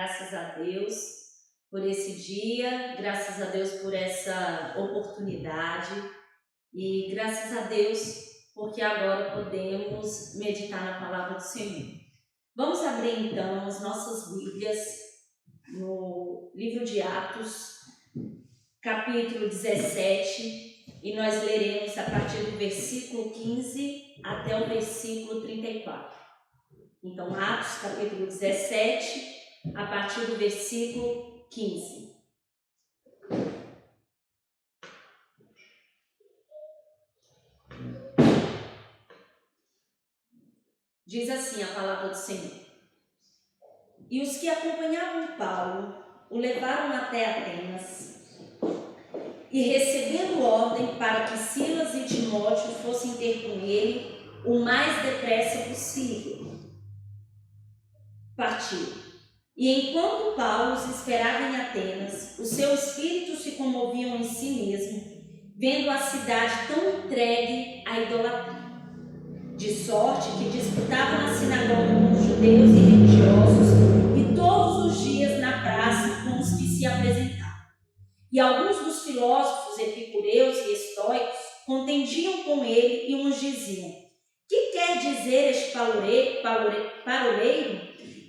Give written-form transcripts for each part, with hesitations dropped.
Graças a Deus por esse dia, graças a Deus por essa oportunidade e graças a Deus porque agora podemos meditar na palavra do Senhor. Vamos abrir então as nossas Bíblias no livro de Atos, capítulo 17, e nós leremos a partir do versículo 15 até o versículo 34. Então, Atos, capítulo 17, a partir do versículo 15. Diz assim a palavra do Senhor: E os que acompanhavam Paulo o levaram até Atenas, e recebendo ordem para que Silas e Timóteo fossem ter com ele o mais depressa possível, partiram. E enquanto Paulo os esperava em Atenas, o seu espírito se comoviam em si mesmo, vendo a cidade tão entregue à idolatria, de sorte que disputavam na sinagoga com os judeus e religiosos, e todos os dias na praça com os que se apresentavam. E alguns dos filósofos epicureus e estoicos contendiam com ele, e uns diziam: Que quer dizer este paroleiro?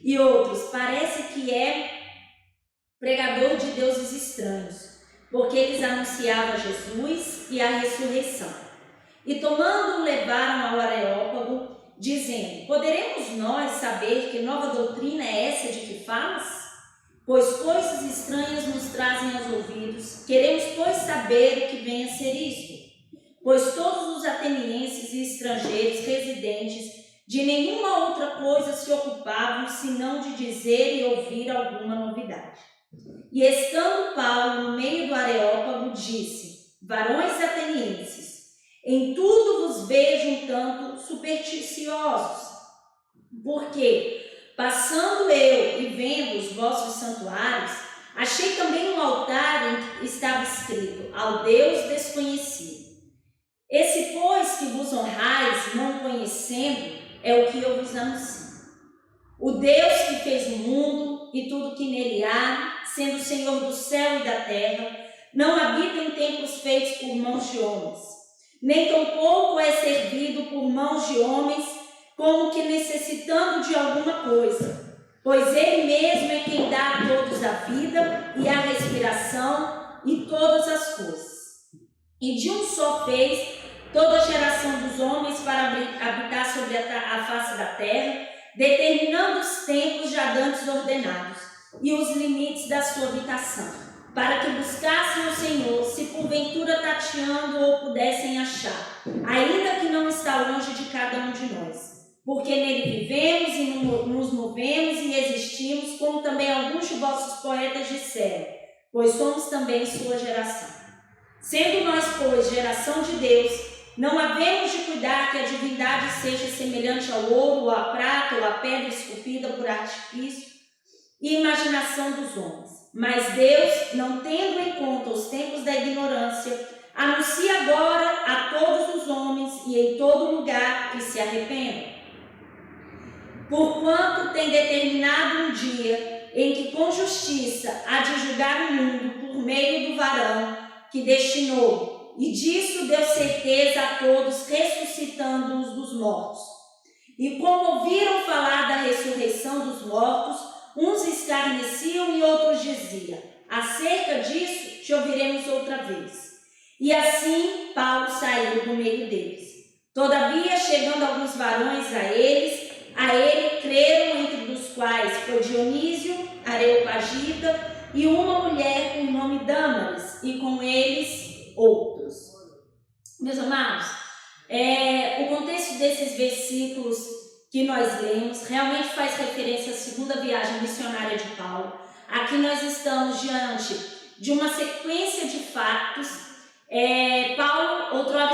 E outros: Parece que é pregador de deuses estranhos, porque eles anunciavam Jesus e a ressurreição. E tomando-o, levaram ao Areópago, dizendo: Poderemos nós saber que nova doutrina é essa de que falas? Pois coisas estranhas nos trazem aos ouvidos. Queremos, pois, saber o que vem a ser isto. Pois todos os atenienses e estrangeiros residentes de nenhuma outra coisa se ocupavam, senão de dizer e ouvir alguma novidade. E estando Paulo no meio do Areópago, disse: Varões atenienses, em tudo vos vejo um tanto supersticiosos, porque, passando eu e vendo os vossos santuários, achei também um altar em que estava escrito: Ao Deus desconhecido. Esse, pois, que vos honrais, não conhecendo, é o que eu vos anuncio. O Deus que fez o mundo e tudo que nele há, sendo o Senhor do céu e da terra, não habita em templos feitos por mãos de homens, nem tampouco é servido por mãos de homens, como que necessitando de alguma coisa, pois ele mesmo é quem dá a todos a vida e a respiração e todas as coisas. E de um só fez toda a geração dos homens para habitar sobre a face da terra, determinando os tempos já dantes ordenados e os limites da sua habitação, para que buscassem o Senhor, se porventura tateando ou pudessem achar, ainda que não está longe de cada um de nós. Porque nele vivemos e nos movemos e existimos, como também alguns de vossos poetas disseram, pois somos também sua geração. Sendo nós, pois, geração de Deus, não havemos de cuidar que a divindade seja semelhante ao ouro, ou à prata, ou à pedra esculpida por artifício e imaginação dos homens. Mas Deus, não tendo em conta os tempos da ignorância, anuncia agora a todos os homens e em todo lugar que se arrependam. Porquanto tem determinado um dia em que com justiça há de julgar o mundo por meio do varão que destinou, e disso deu certeza a todos, ressuscitando-os dos mortos. E como ouviram falar da ressurreição dos mortos, uns escarneciam e outros diziam: Acerca disso te ouviremos outra vez. E assim Paulo saiu do meio deles. Todavia, chegando alguns varões a ele creram, entre os quais foi Dionísio, Areopagita, e uma mulher com o nome Dâmaris, e com eles outros. Meus amados, o contexto desses versículos que nós lemos realmente faz referência à segunda viagem missionária de Paulo. Aqui nós estamos diante de uma sequência de fatos. Paulo outrora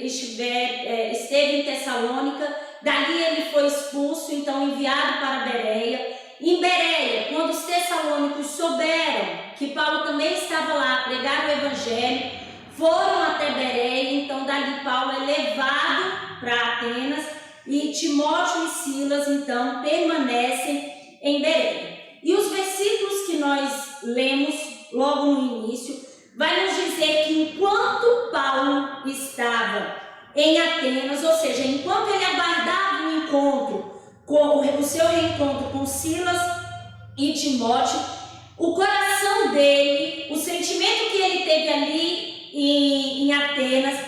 esteve em Tessalônica, dali ele foi expulso, então enviado para Bereia. Em Bereia, quando os tessalônicos souberam que Paulo também estava lá a pregar o evangelho, foram até Bereia, então dali Paulo é levado para Atenas e Timóteo e Silas então permanecem em Bereia. E os estava em Atenas, ou seja, enquanto ele aguardava o encontro, o seu reencontro com Silas e Timóteo, o coração dele, o sentimento que ele teve ali em Atenas,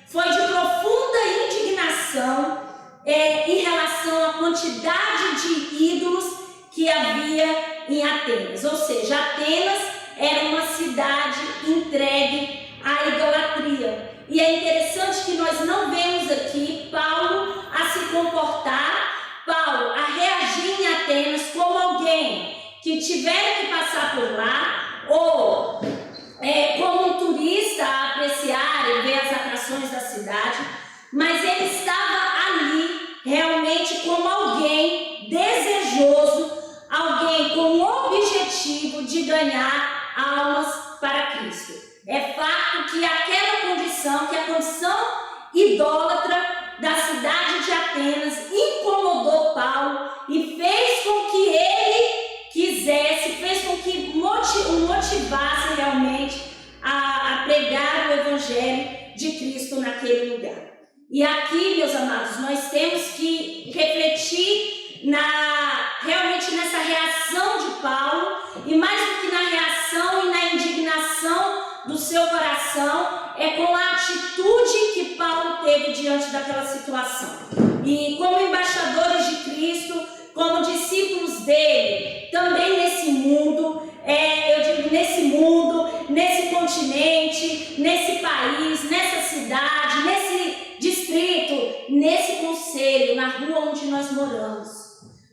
foi de profunda indignação em relação à quantidade de ídolos que havia em Atenas. Ou seja, Atenas era uma cidade entregue à idolatria. E é interessante que nós não vemos aqui Paulo a se comportar, Paulo a reagir em Atenas como alguém que tiver que passar por lá, ou como um turista a apreciar e ver as atrações da cidade, mas ele estava ali realmente como alguém desejoso, alguém com o objetivo de ganhar almas para Cristo. É fato que aquela condição, que a condição idólatra da cidade de Atenas incomodou Paulo e fez com que ele quisesse, fez com que o motivasse realmente a pregar o Evangelho de Cristo naquele lugar. E aqui, meus amados, nós temos que refletir realmente nessa reação de Paulo, e mais do que na reação e na indignação do seu coração, é com a atitude que Paulo teve diante daquela situação. E como embaixadores de Cristo, como discípulos dele, também nesse mundo, nesse continente, nesse país, nessa cidade, nesse distrito, nesse concelho, na rua onde nós moramos.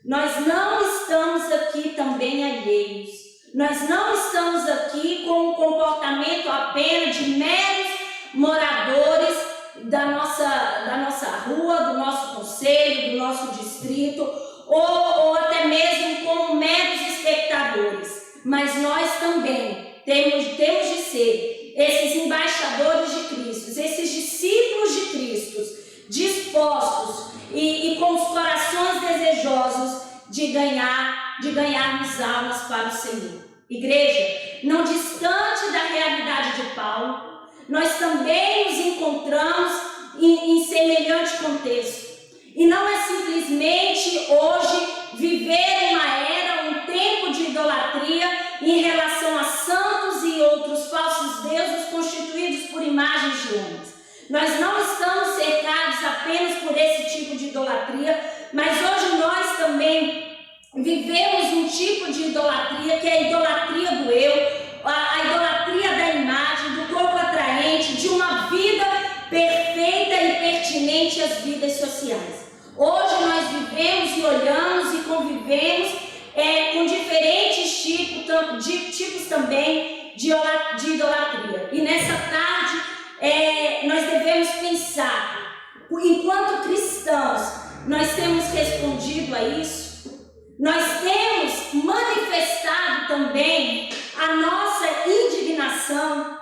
Nós não estamos aqui também alheios. Nós não estamos aqui com um comportamento apenas de meros moradores da nossa rua, do nosso concelho, do nosso distrito, ou até mesmo como meros espectadores. Mas nós também temos de ser esses embaixadores de Cristo, esses discípulos de Cristo, dispostos e com os corações desejosos de ganharmos almas para o Senhor. Igreja, não distante da realidade de Paulo, nós também nos encontramos em semelhante contexto. E não é simplesmente hoje viver uma era, um tempo de idolatria em relação a santos e outros falsos deuses constituídos por imagens de homens. Nós não estamos cercados apenas por esse tipo de idolatria, mas hoje nós também vivemos um tipo de idolatria que é a idolatria do eu, a idolatria da imagem, do corpo atraente, de uma vida perfeita e pertinente às vidas sociais. Hoje nós vivemos e olhamos e convivemos com diferentes tipos também de idolatria. E nessa tarde nós devemos pensar, enquanto cristãos, nós temos respondido a isso? Nós temos manifestado também a nossa indignação?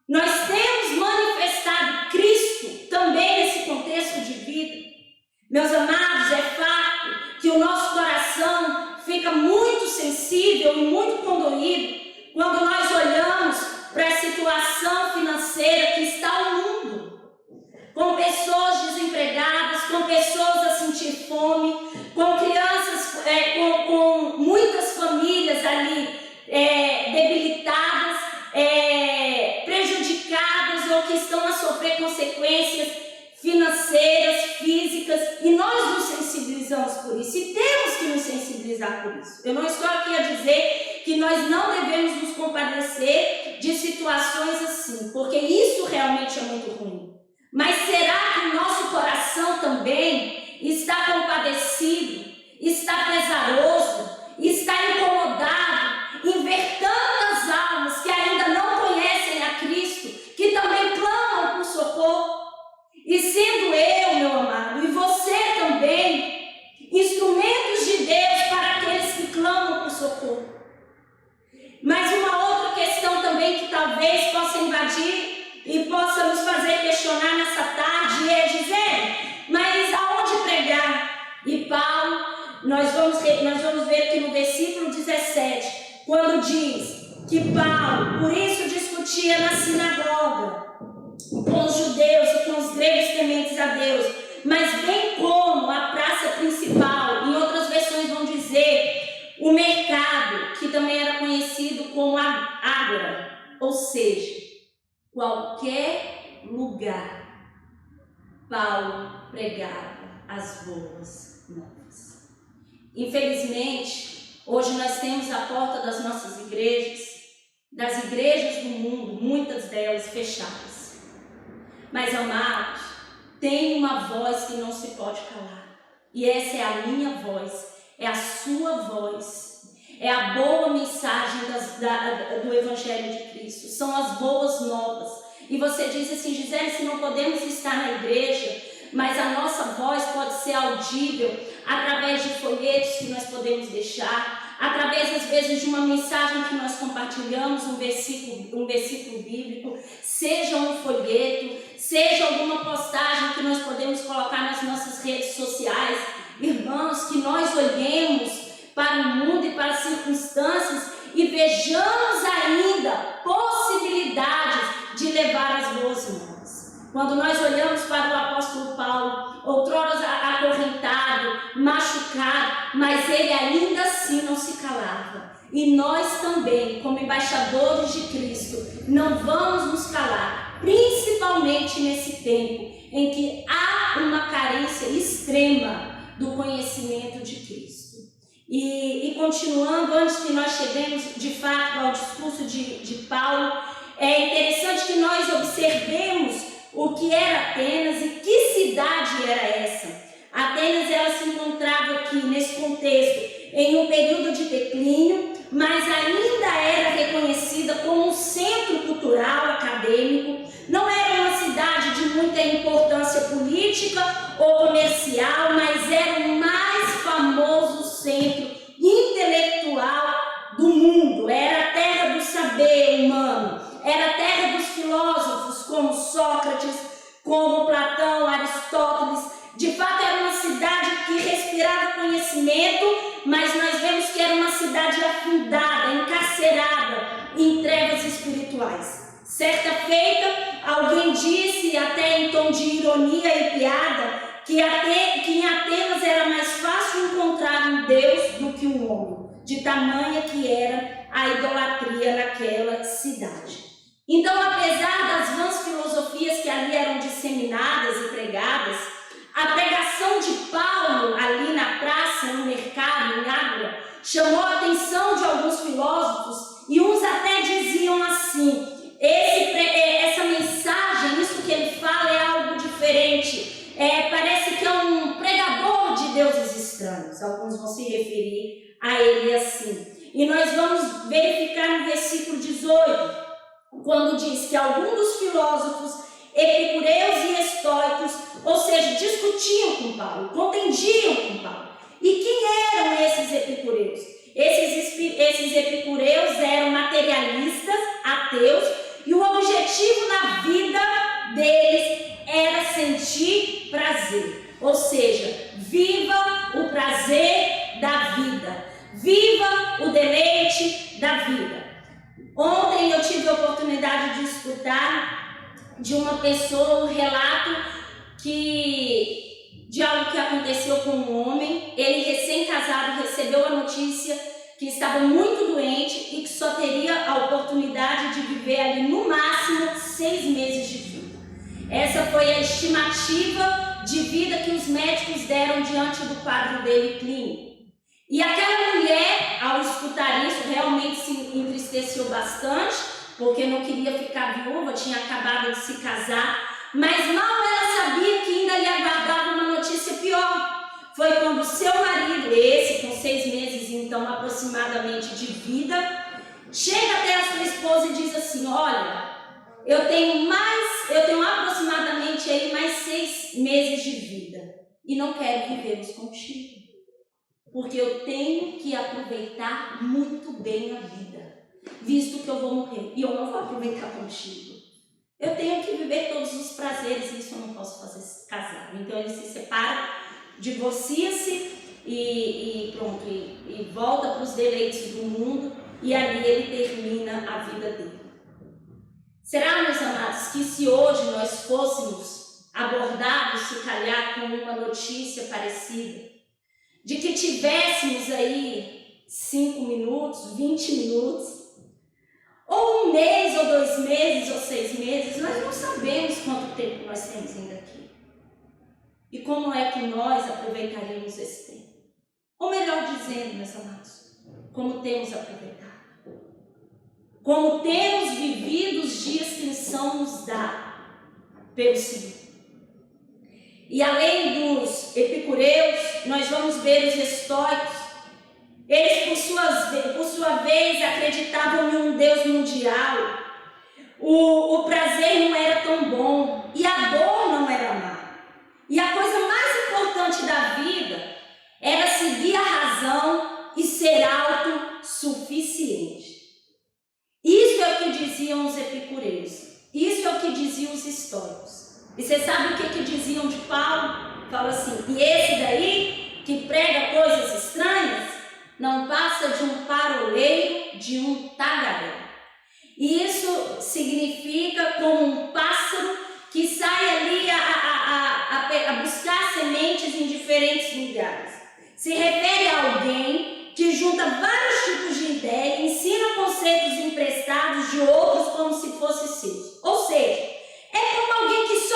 Nós temos manifestado Cristo também nesse contexto de vida? Meus amados, é fato que o nosso coração fica muito sensível e muito condoído quando nós olhamos para a situação financeira que está o mundo, com pessoas desempregadas, com pessoas a sentir fome, com crianças, com muitas famílias ali debilitadas, prejudicadas ou que estão a sofrer consequências financeiras, físicas, e nós nos sensibilizamos por isso, e temos que nos sensibilizar por isso. Eu não estou aqui a dizer que nós não devemos nos compadecer de situações assim, porque isso realmente é muito ruim. Mas será que o nosso coração também está compadecido, está pesaroso, está incomodado em ver tantas almas que ainda não conhecem a Cristo, que também clamam por socorro? E sendo eu, meu amado, e você também, instrumentos de Deus para aqueles que clamam por socorro. Mas uma outra questão também que talvez possa invadir e possa nos fazer questionar nessa tarde é dizer, mas aonde pregar? E Paulo, nós vamos ver aqui no versículo 17, quando diz que Paulo, por isso discutia na sinagoga com os judeus e a Deus, mas vem como a praça principal. Em outras versões vão dizer o mercado, que também era conhecido como a ágora, ou seja, qualquer lugar Paulo pregava as boas novas. Infelizmente, hoje nós temos a porta das nossas igrejas, das igrejas do mundo, muitas delas fechadas. Mas, amados, tem uma voz que não se pode calar. E essa é a minha voz, é a sua voz. É a boa mensagem do Evangelho de Cristo. São as boas novas. E você diz assim, Gisele, se não podemos estar na igreja, mas a nossa voz pode ser audível através de folhetos que nós podemos deixar, através às vezes de uma mensagem que nós compartilhamos, um versículo bíblico, seja um folheto, seja alguma postagem que nós podemos colocar nas nossas redes sociais. Irmãos, que nós olhemos para o mundo e para as circunstâncias e vejamos ainda possibilidades de levar as boas novas. Quando nós olhamos para o apóstolo Paulo, outrora acorrentado, machucado, mas ele ainda assim não se calava. E nós também, como embaixadores de Cristo, não vamos nos calar, principalmente nesse tempo em que há uma carência extrema do conhecimento de Cristo. E continuando, antes que nós cheguemos de fato ao discurso de Paulo, é interessante que nós observemos o que era Atenas e que cidade era essa. Atenas, ela se encontrava aqui nesse contexto em um período de declínio, mas ainda era reconhecida como um centro cultural, acadêmico. Não era uma cidade de muita importância política ou comercial, mas era o mais famoso centro intelectual do mundo. Era a terra do saber humano, era a terra dos filósofos como Sócrates, como Platão, Aristóteles. De fato, era uma cidade que respirava conhecimento, mas nós vemos que era uma cidade afundada, encarcerada em trevas espirituais. Certa feita, alguém disse, até em tom de ironia e piada, que em Atenas era mais fácil encontrar um Deus do que um homem, de tamanha que era a idolatria naquela cidade. Então, apesar das vãs filosofias que ali eram disseminadas e pregadas, a pregação de Paulo ali na praça, no mercado, em Ágora, chamou a atenção de alguns filósofos, e uns até diziam assim, essa mensagem, isso que ele fala é algo diferente. Parece que é um pregador de deuses estranhos. Alguns vão se referir a ele assim. E nós vamos verificar no versículo 18, quando diz que alguns dos filósofos epicureus e estoicos, ou seja, discutiam com Paulo, contendiam com Paulo. E quem eram esses epicureus? Esses epicureus eram materialistas, ateus, e o objetivo na vida deles era sentir prazer, ou seja, viva o prazer da vida, viva o deleite da vida. Ontem eu tive a oportunidade de escutar de uma pessoa um relato de algo que aconteceu com um homem. Ele, recém-casado, recebeu a notícia que estava muito doente e que só teria a oportunidade de viver ali no máximo 6 meses de vida. Essa foi a estimativa de vida que os médicos deram diante do quadro dele clínico. E aquela mulher, ao escutar isso, realmente se entristeceu bastante, porque não queria ficar viúva, tinha acabado de se casar, mas mal ela sabia que ainda lhe aguardava uma notícia pior. Foi quando seu marido, esse com 6 meses então aproximadamente de vida, chega até a sua esposa e diz assim: olha, eu tenho aproximadamente aí mais 6 meses de vida e não quero vivermos contigo, porque eu tenho que aproveitar muito bem a vida, visto que eu vou morrer e eu não vou aproveitar contigo. Eu tenho que viver todos os prazeres e isso eu não posso fazer casado. Então ele se separa, divorcia-se e pronto, e volta para os deleites do mundo, e ali ele termina a vida dele. Será, meus amados, que se hoje nós fôssemos abordados, se calhar, com uma notícia parecida, de que tivéssemos aí 5 minutos, 20 minutos, ou 1 mês, ou 2 meses, ou 6 meses, nós não sabemos quanto tempo nós temos ainda aqui. E como é que nós aproveitaremos esse tempo? Ou melhor dizendo, meus amados, como temos aproveitado? Como temos vivido os dias que nos são nos dados pelo Senhor? E além dos epicureus, nós vamos ver os estoicos. Eles, por sua vez, acreditavam em um Deus mundial. O prazer não era tão bom e a dor não era má. E a coisa mais importante da vida era seguir a razão e ser autossuficiente. Isso é o que diziam os epicureus. Isso é o que diziam os estoicos. E você sabe o que diziam de Paulo? Fala assim, e esse daí, que prega coisas estranhas, não passa de um paroleiro, de um tagarela. E isso significa como um pássaro que sai ali a buscar sementes em diferentes lugares. Se refere a alguém que junta vários tipos de ideia, ensina conceitos emprestados de outros como se fossem seus. Ou seja, é como alguém que só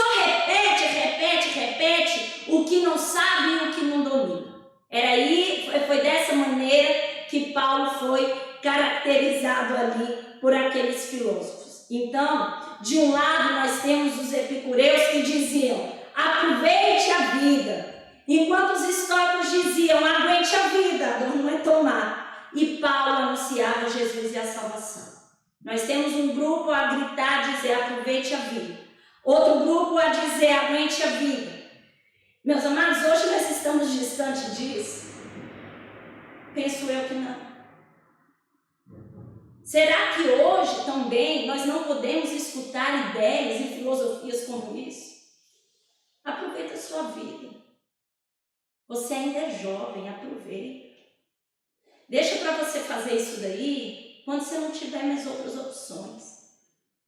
repete o que não sabe e o que não domina. Foi dessa maneira que Paulo foi caracterizado ali por aqueles filósofos. Então, de um lado nós temos os epicureus que diziam, aproveite a vida, enquanto os estoicos diziam, aguente a vida, a dor não é tomar. E Paulo anunciava Jesus e a salvação. Nós temos um grupo a gritar, dizer, aproveite a vida. Outro grupo a dizer, aguente a vida. Meus amados, hoje nós estamos distante disso? Penso eu que não. Será que hoje também nós não podemos escutar ideias e filosofias como isso? Aproveita a sua vida. Você ainda é jovem, aproveita. Deixa para você fazer isso daí quando você não tiver mais outras opções.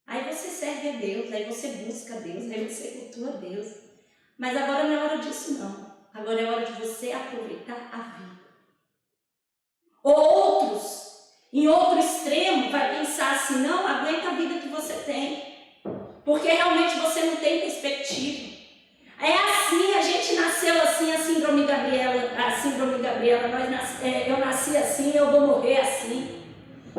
Aí você serve a Deus, aí você busca a Deus, aí você cultua a Deus. Mas agora não é hora disso não. Agora é hora de você aproveitar a vida. Outros, em outro extremo, vai pensar assim, não, aguenta a vida que você tem. Porque realmente você não tem perspectiva. É assim, a gente nasceu assim, a síndrome Gabriela, eu nasci assim, eu vou morrer assim.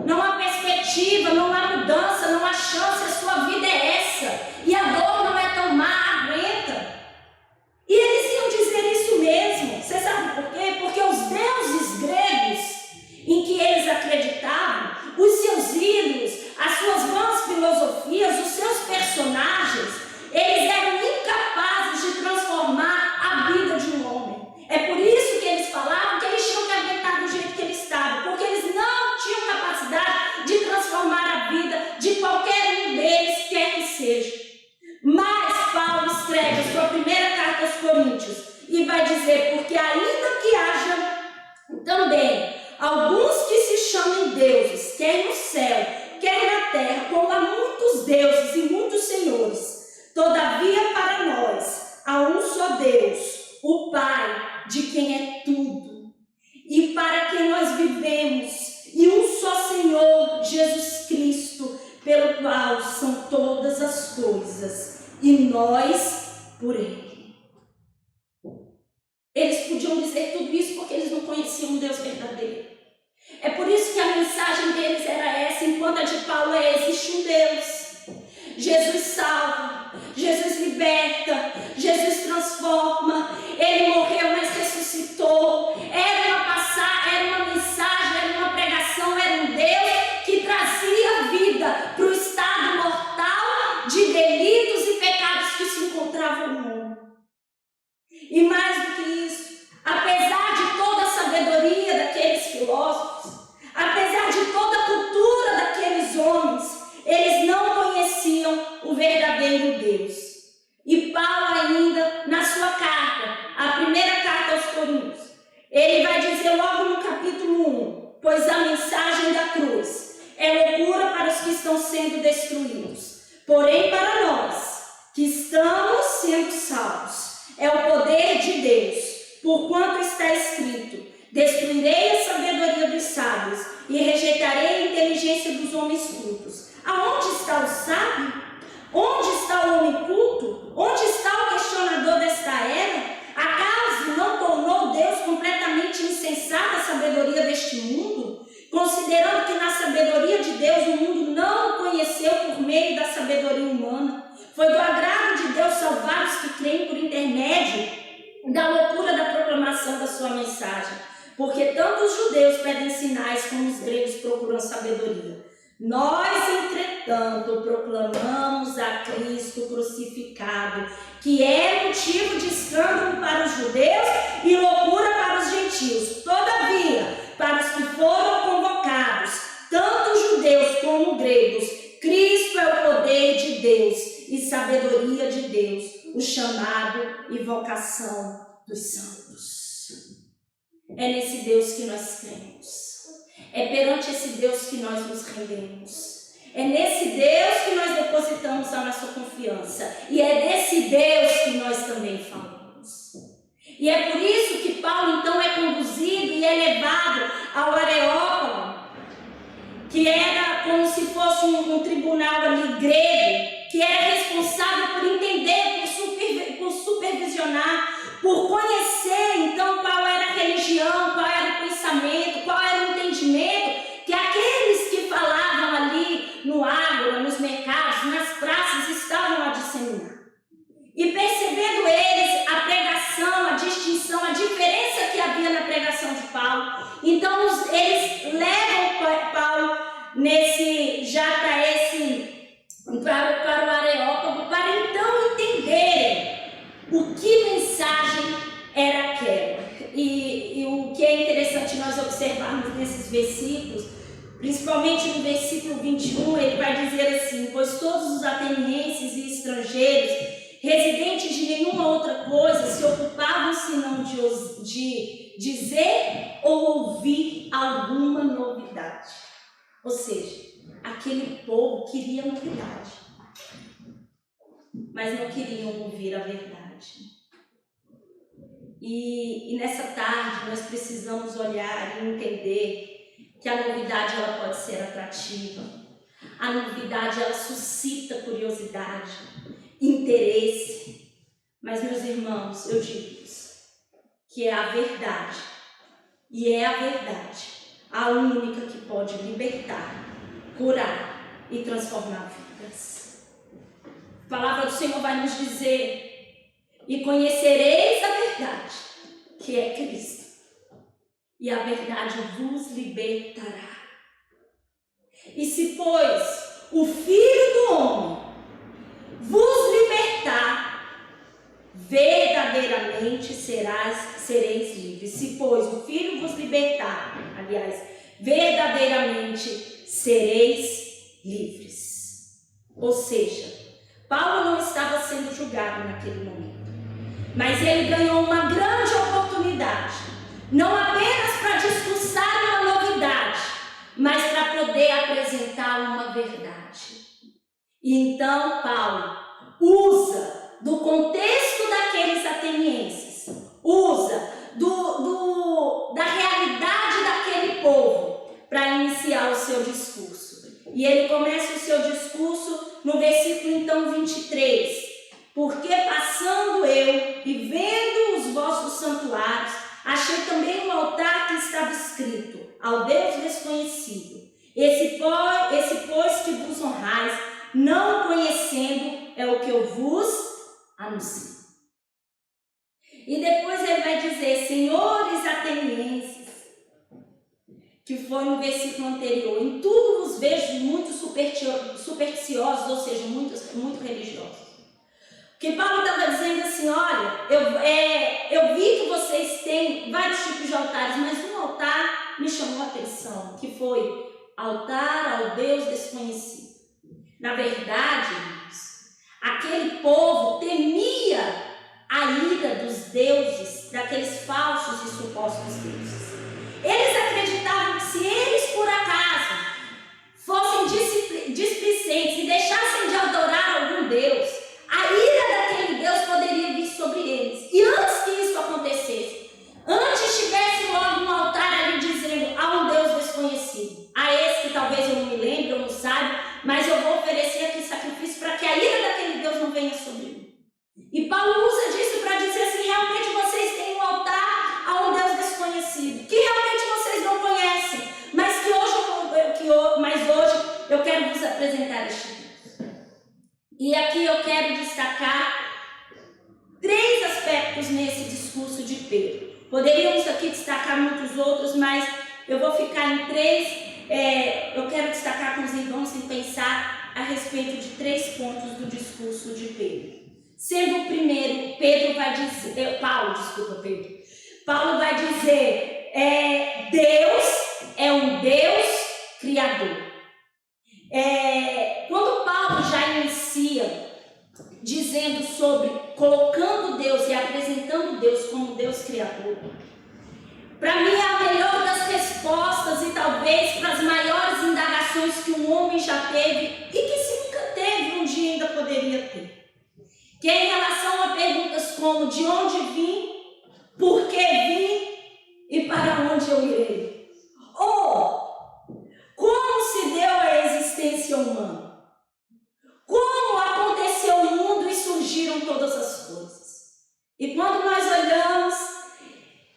Não há perspectiva, não há mudança, não há chance, a sua vida é essa. E a dor não é tão má, aguenta. E eles iam dizer isso mesmo. Você sabe por quê? Porque os deuses gregos em que eles acreditavam, os seus ídolos, as suas vãs filosofias, os seus personagens, eles eram incapazes de transformar a vida de um homem. É por isso que eles falavam que eles tinham que aguentar do jeito que eles estavam, porque eles não tinham capacidade de transformar a vida de qualquer um deles, quer que seja. Mas Paulo escreve a sua primeira carta aos Coríntios e vai dizer, porque ainda que haja também alguns que se chamem deuses, quer no céu, quer na terra, como há muitos deuses e muitos senhores, todavia para nós há um só Deus, o Pai, de quem é tudo, e para quem nós vivemos, e um só Senhor, Jesus Cristo, pelo qual são todas as coisas, e nós por Ele. Eles podiam dizer tudo isso porque eles não conheciam um Deus verdadeiro. É por isso que a mensagem deles era essa, enquanto a de Paulo existe um Deus. Jesus salva, Jesus liberta, Jesus transforma, Ele morreu, mas ressuscitou. Era uma mensagem, era uma pregação, era um Deus que trazia vida para o estado mortal de delitos e pecados que se encontravam no mundo. E mais do que isso, apesar de toda a sabedoria daqueles filósofos, apesar de toda a cultura daqueles homens, eles não conheciam o verdadeiro Deus. E Paulo ainda, na sua carta, a primeira carta aos Coríntios, ele vai dizer logo no capítulo 1, pois a mensagem da cruz é loucura para os que estão sendo destruídos, porém para nós, que estamos sendo sendo salvos. É o poder de Deus, porquanto está escrito: destruirei a sabedoria dos sábios e rejeitarei a inteligência dos homens cultos. Aonde está o sábio? Onde está o homem culto? Onde está o questionador desta era? Acaso não tornou Deus completamente insensata a sabedoria deste mundo? Considerando que na sabedoria de Deus o mundo não o conheceu por meio da sabedoria humana. Foi do agrado de Deus salvar os que creem por intermédio da loucura da proclamação da sua mensagem. Porque tanto os judeus pedem sinais como os gregos procuram sabedoria. Nós, entretanto, proclamamos a Cristo crucificado, que é motivo de escândalo para os judeus e loucura para os gentios. Todavia, para os que foram convocados, tanto judeus como gregos, Cristo é o poder de Deus e sabedoria de Deus, o chamado e vocação dos santos. É nesse Deus que nós cremos. É perante esse Deus que nós nos rendemos. É nesse Deus que nós depositamos a nossa confiança. E é desse Deus que nós também falamos. E é por isso que Paulo então é conduzido e é levado ao Areópago, que era como se fosse um tribunal ali grego, que era responsável por entender, por supervisionar, por conhecer então qual era a religião, qual era o pensamento, qual era o entendimento que aqueles que falavam ali no ágora, nos mercados, nas praças estavam a disseminar. E percebendo eles a pregação, a distinção, a diferença que havia na pregação de Paulo, então eles levam Paulo para o Areópago, para então entenderem o que mensagem era aquela. E o que é interessante nós observarmos nesses versículos, principalmente no versículo 21, ele vai dizer assim: pois todos os atenienses e estrangeiros, residentes de nenhuma outra coisa, se ocupavam senão de dizer ou ouvir alguma novidade. Ou seja, aquele povo queria novidade, mas não queriam ouvir a verdade. E nessa tarde nós precisamos olhar e entender que a novidade ela pode ser atrativa. A novidade ela suscita curiosidade, interesse. Mas, meus irmãos, eu digo que é a verdade. E é a verdade a única que pode libertar, curar e transformar vidas. A palavra do Senhor vai nos dizer: e conhecereis a verdade, que é Cristo, e a verdade vos libertará. E se, pois, o Filho do Homem vos libertar, verdadeiramente sereis livres. Se, pois, o Filho vos libertar, verdadeiramente sereis livres. Ou seja, Paulo não estava sendo julgado naquele momento, mas ele ganhou uma grande oportunidade, não apenas para discursar uma novidade, mas para poder apresentar uma verdade. E então Paulo usa do contexto daqueles atenienses, usa da realidade daquele povo para iniciar o seu discurso. E ele começa o seu discurso no versículo então 23. Porque passando eu e vendo os vossos santuários, achei também um altar que estava escrito: ao Deus desconhecido. Esse pois que vos honrais, não conhecendo, é o que eu vos anuncio. E depois ele vai dizer: senhores atenienses, que foi no versículo anterior, em tudo vos vejo muito supersticiosos, ou seja, muito religiosos. Porque Paulo estava dizendo assim: olha, eu vi que vocês têm vários tipos de altares, mas um altar me chamou a atenção, que foi altar ao Deus desconhecido. Na verdade, irmãos, aquele povo temia a ira dos deuses, daqueles falsos e supostos deuses. Eles acreditavam que se eles, por acaso, fossem displicentes e deixassem de adorar algum Deus, a ira daquele Deus poderia E Paulo usa disso para dizer assim, realmente vocês têm um altar a um Deus desconhecido, que realmente vocês não conhecem, mas hoje eu quero vos apresentar este Deus. E aqui eu quero destacar 3 aspectos nesse discurso de Pedro. Poderíamos aqui destacar muitos outros, mas eu vou ficar em 3. Eu quero destacar com os irmãos e pensar a respeito de 3 pontos do discurso de Pedro. Sendo o primeiro, Paulo vai dizer, Deus é um Deus criador. Quando Paulo já inicia dizendo sobre colocando Deus e apresentando Deus como Deus criador, para mim é a melhor das respostas e talvez para as maiores indagações que um homem já teve e que se nunca teve, um dia ainda poderia ter. Que é em relação a perguntas como de onde vim, por que vim e para onde eu irei. Ou como se deu a existência humana? Como aconteceu o mundo e surgiram todas as coisas? E quando nós olhamos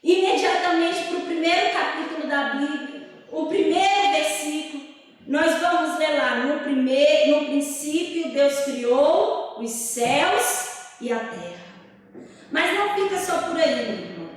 imediatamente para o primeiro capítulo da Bíblia, o primeiro versículo, nós vamos ler lá, no princípio Deus criou os céus e a terra. Mas não fica só por aí, meu irmão.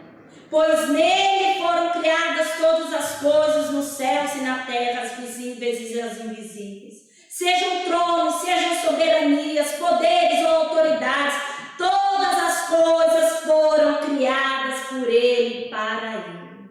Pois nele foram criadas todas as coisas nos céus e na terra, as visíveis e as invisíveis. Sejam tronos, sejam soberanias, poderes ou autoridades, todas as coisas foram criadas por ele e para ele.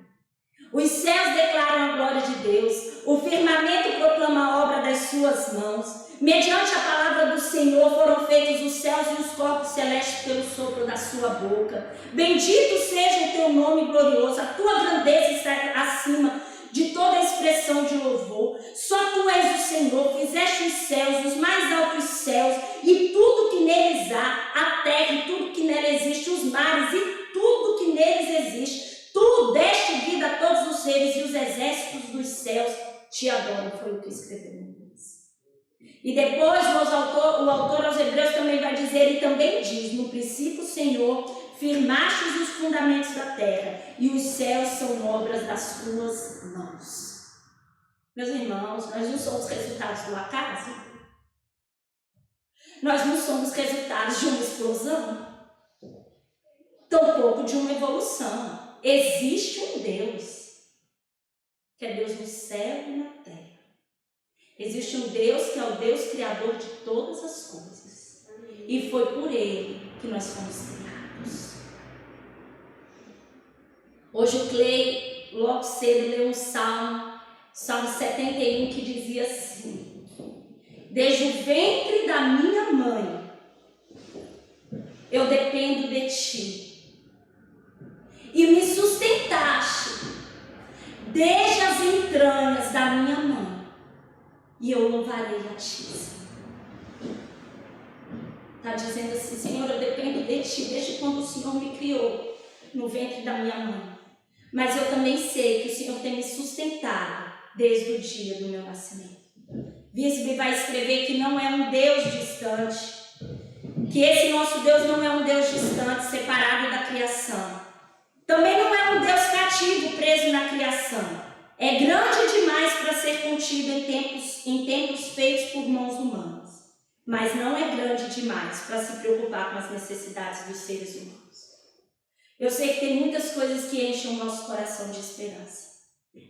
Os céus declaram a glória de Deus, o firmamento proclama a obra das suas mãos. Mediante a palavra do Senhor foram feitos os céus e os corpos celestes pelo sopro da sua boca. Bendito seja o teu nome glorioso, a tua grandeza está acima de toda expressão de louvor. Só tu és o Senhor, fizeste os céus, os mais altos céus, e tudo que neles há, a terra e tudo que nela existe, os mares e tudo que neles existe. Tu deste vida a todos os seres e os exércitos dos céus te adoram. Foi o que escreveu no inglês. E depois o autor aos Hebreus também vai dizer, e também diz, no princípio, Senhor, firmastes os fundamentos da terra, e os céus são obras das tuas mãos. Meus irmãos, nós não somos resultados do acaso. Nós não somos resultados de uma explosão, tampouco de uma evolução. Existe um Deus, que é Deus no céu e na terra. Existe um Deus que é o Deus criador de todas as coisas. E foi por Ele que nós fomos criados. Hoje o Clay, logo cedo, leu um Salmo 71, que dizia assim: desde o ventre da minha mãe, eu dependo de Ti. E me sustentaste desde as entranhas da minha mãe, e eu louvarei a Ti. Está dizendo assim: Senhor, eu dependo de Ti desde quando o Senhor me criou no ventre da minha mãe. Mas eu também sei que o Senhor tem me sustentado desde o dia do meu nascimento. Bisbe vai escrever que não é um Deus distante, que esse nosso Deus não é um Deus distante, separado da criação. Também não é um Deus cativo, preso na criação. É grande demais para ser contido em tempos feitos por mãos humanas. Mas não é grande demais para se preocupar com as necessidades dos seres humanos. Eu sei que tem muitas coisas que enchem o nosso coração de esperança.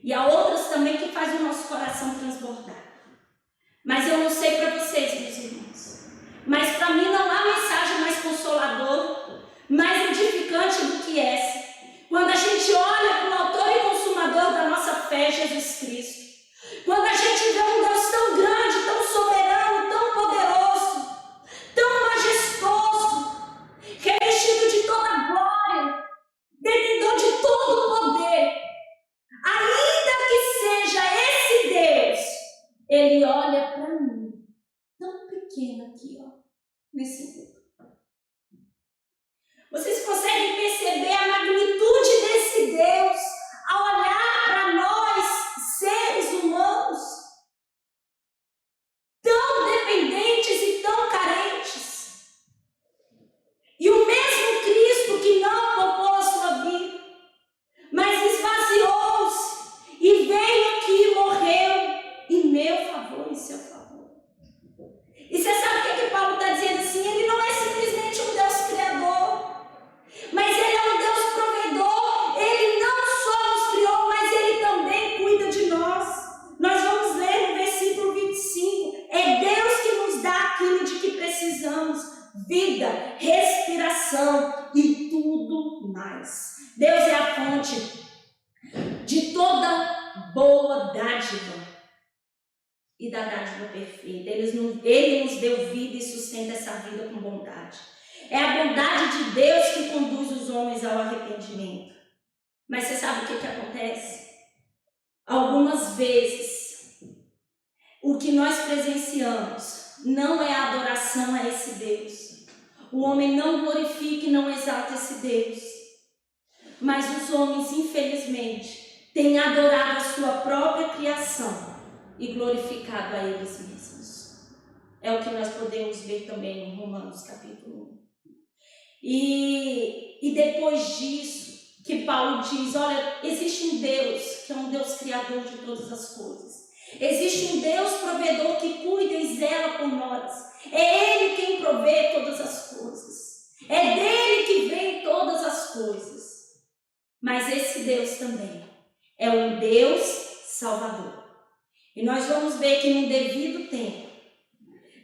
E há outras também que fazem o nosso coração transbordar. Mas eu não sei para vocês, meus irmãos. Mas para mim não há mensagem mais consoladora, mais edificante do que essa. Quando a gente olha para o autor e consumador da nossa fé, Jesus Cristo. Quando a gente vê um Deus tão grande, tão soberano, tão poderoso, tão majestoso, revestido de toda glória, detentor de todo o poder. Ainda que seja esse Deus, Ele olha para mim, tão pequeno aqui, ó, nesse mundo. Vocês conseguem perceber a magnitude desse Deus ao olhar para nós, seres humanos, tão dependentes e tão carentes? E o proteção e tudo mais. Deus é a fonte de toda boa dádiva e da dádiva perfeita. Ele nos deu vida e sustenta essa vida com bondade. É a bondade de Deus que conduz os homens ao arrependimento. Mas você sabe o que acontece? Algumas vezes, o que nós presenciamos não é a adoração a esse Deus. O homem não glorifica e não exalta esse Deus. Mas os homens, infelizmente, têm adorado a sua própria criação e glorificado a eles mesmos. É o que nós podemos ver também em Romanos capítulo 1. E depois disso, que Paulo diz, olha, existe um Deus, que é um Deus criador de todas as coisas. Existe um Deus provedor que cuida e zela por nós. É Ele quem provê todas as coisas. É dele que vem todas as coisas. Mas esse Deus também é um Deus salvador. E nós vamos ver que no devido tempo,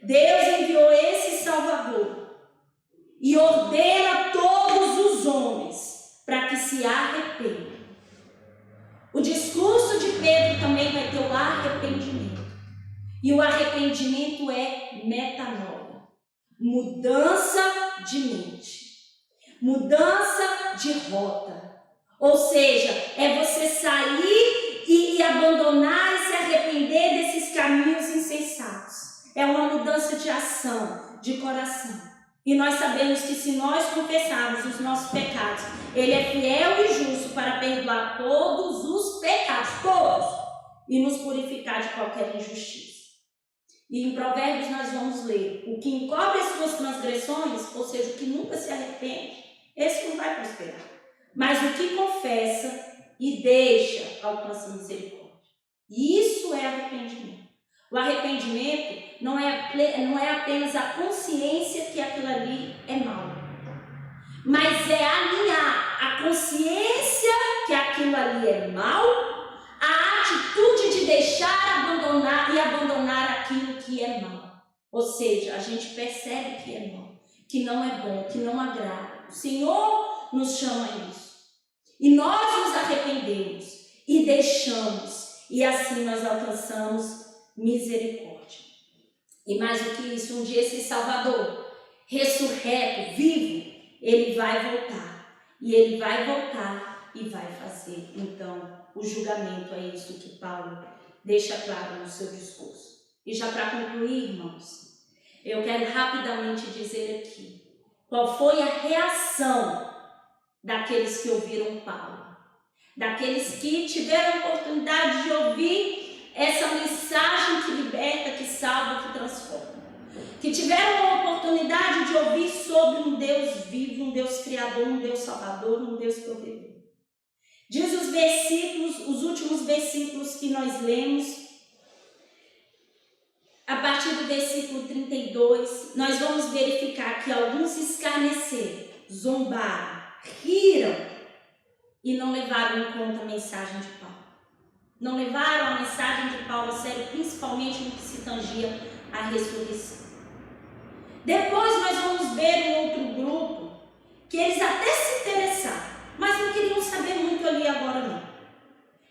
Deus enviou esse Salvador e ordena a todos os homens para que se arrependam. O discurso de Pedro também vai ter o arrependimento. E o arrependimento é metanoia, mudança de mente, mudança de rota. Ou seja, é você sair e abandonar e se arrepender desses caminhos insensatos. É uma mudança de ação, de coração. E nós sabemos que se nós confessarmos os nossos pecados, Ele é fiel e justo para perdoar todos os pecados, todos, e nos purificar de qualquer injustiça. E em Provérbios nós vamos ler, o que encobre as suas transgressões, ou seja, o que nunca se arrepende, esse não vai prosperar. Mas o que confessa e deixa alcança misericórdia. E isso é arrependimento. O arrependimento não é apenas a consciência que aquilo ali é mal, mas é alinhar a consciência que aquilo ali é mal, a atitude de deixar abandonar aquilo que é mal. Ou seja, a gente percebe que é mal, que não é bom, que não agrada. O Senhor nos chama a isso. E nós nos arrependemos e deixamos, e assim nós alcançamos misericórdia. E mais do que isso, um dia esse Salvador, ressurreto, vivo, ele vai voltar. E ele vai voltar e vai fazer, então, o julgamento. É isso que Paulo deixa claro no seu discurso. E já para concluir, irmãos, eu quero rapidamente dizer aqui qual foi a reação daqueles que ouviram Paulo, daqueles que tiveram a oportunidade de ouvir essa mensagem que liberta, que salva, que transforma, que tiveram a oportunidade de ouvir sobre um Deus vivo, um Deus criador, um Deus salvador, um Deus provedor. Diz os versículos, os últimos versículos que nós lemos, a partir do versículo 32, nós vamos verificar que alguns escarneceram, zombaram, riram e não levaram em conta a mensagem de Paulo. Não levaram a mensagem de Paulo a sério, principalmente no que se tangia à ressurreição. Depois nós vamos ver um outro grupo que eles até se interessaram, mas não queriam saber muito ali agora não.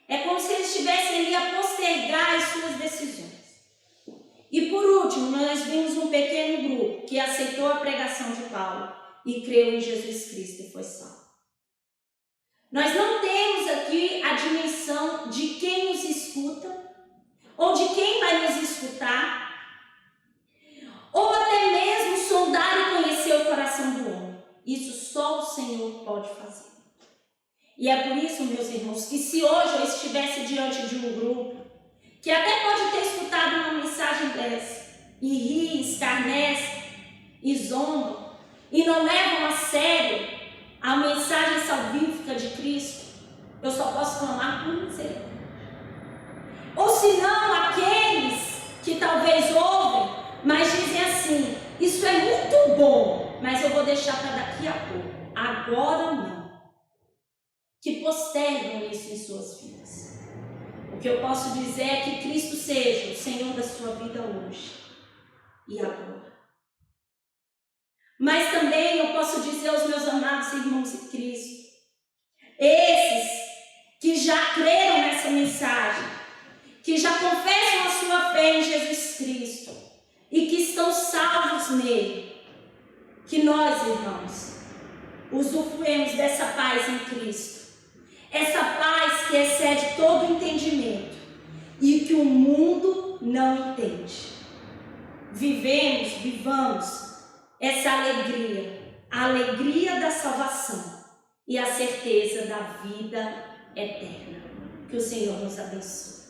É como se eles estivessem ali a postergar as suas decisões. E por último, nós vimos um pequeno grupo que aceitou a pregação de Paulo e creu em Jesus Cristo e foi salvo. Nós não temos aqui a dimensão de quem nos escuta, ou de quem vai nos escutar, ou até mesmo sondar e conhecer o coração do homem. Isso só o Senhor pode fazer. E é por isso, meus irmãos, que se hoje eu estivesse diante de um grupo que até pode ter escutado uma mensagem dessa e ri, escarnece e zomba, e não levam a sério a mensagem salvífica de Cristo, eu só posso clamar por misericórdia. Ou se não, aqueles que talvez ouvem, mas dizem assim, isso é muito bom, mas eu vou deixar para daqui a pouco, agora não. Que postergam isso em suas vidas. O que eu posso dizer é que Cristo seja o Senhor da sua vida hoje e agora. Mas também eu posso dizer aos meus amados irmãos em Cristo, esses que já creram nessa mensagem, que já confessam a sua fé em Jesus Cristo e que estão salvos nele, que nós, irmãos, usufruemos dessa paz em Cristo, essa paz que excede todo entendimento e que o mundo não entende. Vivamos essa alegria, a alegria da salvação e a certeza da vida eterna. Que o Senhor nos abençoe.